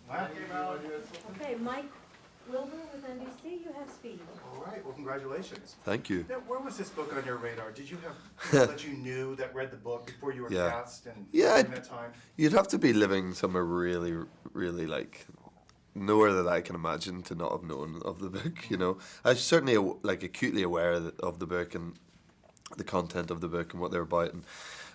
Okay, Mike Wilbur with NBC, you have speed. All right, well, congratulations. Thank you. Now, where was this book on your radar? Did you have people that you knew that read the book before you were Yeah. cast and Yeah, during that time? You'd have to be living somewhere really, really like nowhere that I can imagine to not have known of the book. You know, I was certainly like acutely aware of the book and the content of the book and what they're about, and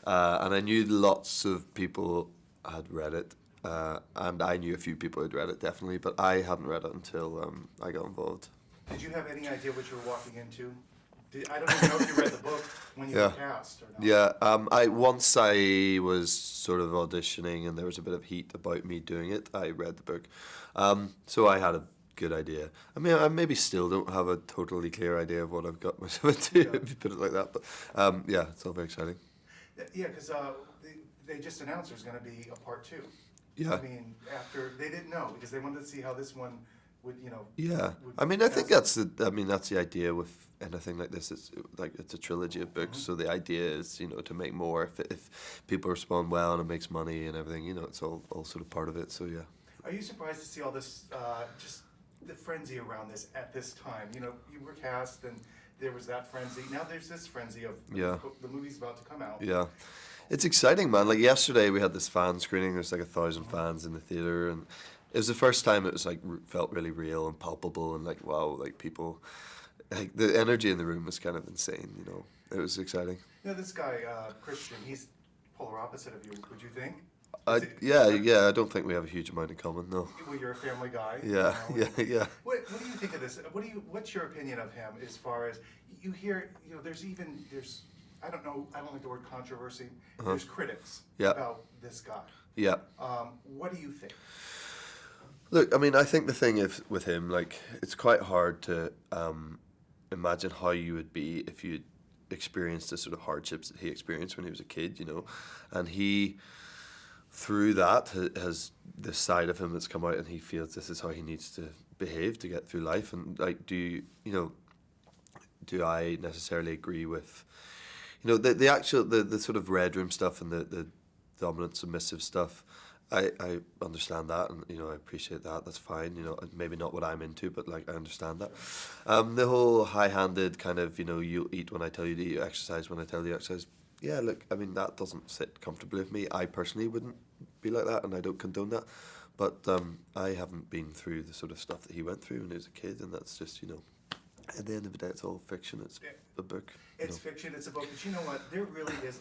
I knew lots of people had read it, and I knew a few people had read it definitely, but I hadn't read it until I got involved. Did you have any idea what you were walking into? I don't even know if you read the book when you were cast or not. Yeah, once I was sort of auditioning and there was a bit of heat about me doing it, I read the book. So I had a good idea. I mean, I maybe still don't have a totally clear idea of what I've got myself into, if you put it like that, but yeah, it's all very exciting. Yeah, because they just announced there's going to be a part 2. Yeah. I mean, after, they didn't know because they wanted to see how this one would, you know. Yeah, would I mean, I think cast. that's the idea with anything like this. It's a trilogy of books, so the idea is, you know, to make more. If people respond well and it makes money and everything, you know, it's all sort of part of it. So yeah. Are you surprised to see all this, just the frenzy around this at this time? You know, you were cast and there was that frenzy. Now there's this frenzy of the movie's about to come out. Yeah. It's exciting, man. Like yesterday we had this fan screening. There's like 1,000 fans in the theater, and it was the first time it was like felt really real and palpable, and like wow, like people, like the energy in the room was kind of insane. You know, it was exciting. You know, this guy Christian, he's polar opposite of you. Would you think? Yeah. I don't think we have a huge amount in common. No. Well, you're a family guy. Yeah, you know? yeah. What do you think of this? What's your opinion of him as far as you hear? You know, there's I don't like the word controversy. There's critics about this guy. Yeah. What do you think? Look, I mean, I think the thing is with him, like, it's quite hard to imagine how you would be if you experienced the sort of hardships that he experienced when he was a kid, you know, and he, through that, has this side of him that's come out, and he feels this is how he needs to behave to get through life. And like, do I necessarily agree with, you know, the actual the sort of red room stuff and the dominant submissive stuff? I understand that, and you know, I appreciate that. That's fine. You know, maybe not what I'm into, but like I understand that. The whole high-handed kind of, you know, you eat when I tell you to eat, you exercise when I tell you to exercise. Yeah, look, I mean, that doesn't sit comfortably with me. I personally wouldn't be like that, and I don't condone that. But I haven't been through the sort of stuff that he went through when he was a kid, and that's just, you know, at the end of the day, it's all fiction. It's a book. It's fiction. It's a book. But you know what? There really is.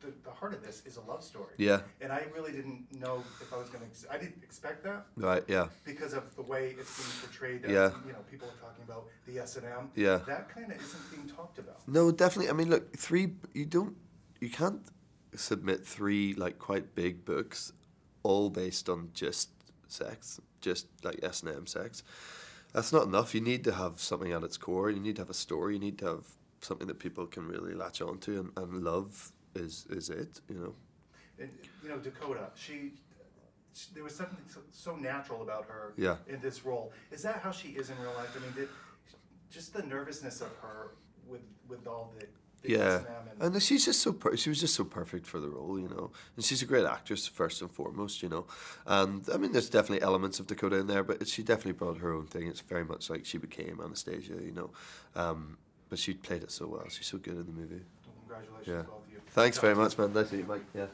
The heart of this is a love story. Yeah. And I really didn't know if I was going to. I didn't expect that. Right. Yeah. Because of the way it's being portrayed. Yeah. You know, people are talking about the S&M. Yeah. That kind of isn't being talked about. No, definitely. I mean, look, you can't submit 3 like quite big books, all based on just sex, just like S&M sex. That's not enough. You need to have something at its core. You need to have a story. You need to have something that people can really latch onto, and love is it, you know. And you know, Dakota, there was something so natural about her in this role. Is that how she is in real life? I mean, just the nervousness of her with all the yeah, and she's just she was just so perfect for the role, you know. And she's a great actress first and foremost, you know. And I mean, there's definitely elements of Dakota in there, but she definitely brought her own thing. It's very much like she became Anastasia, you know. But she played it so well. She's so good in the movie. Congratulations, yeah. both of you. Thanks very much, man. Nice to meet you, Mike. Yeah.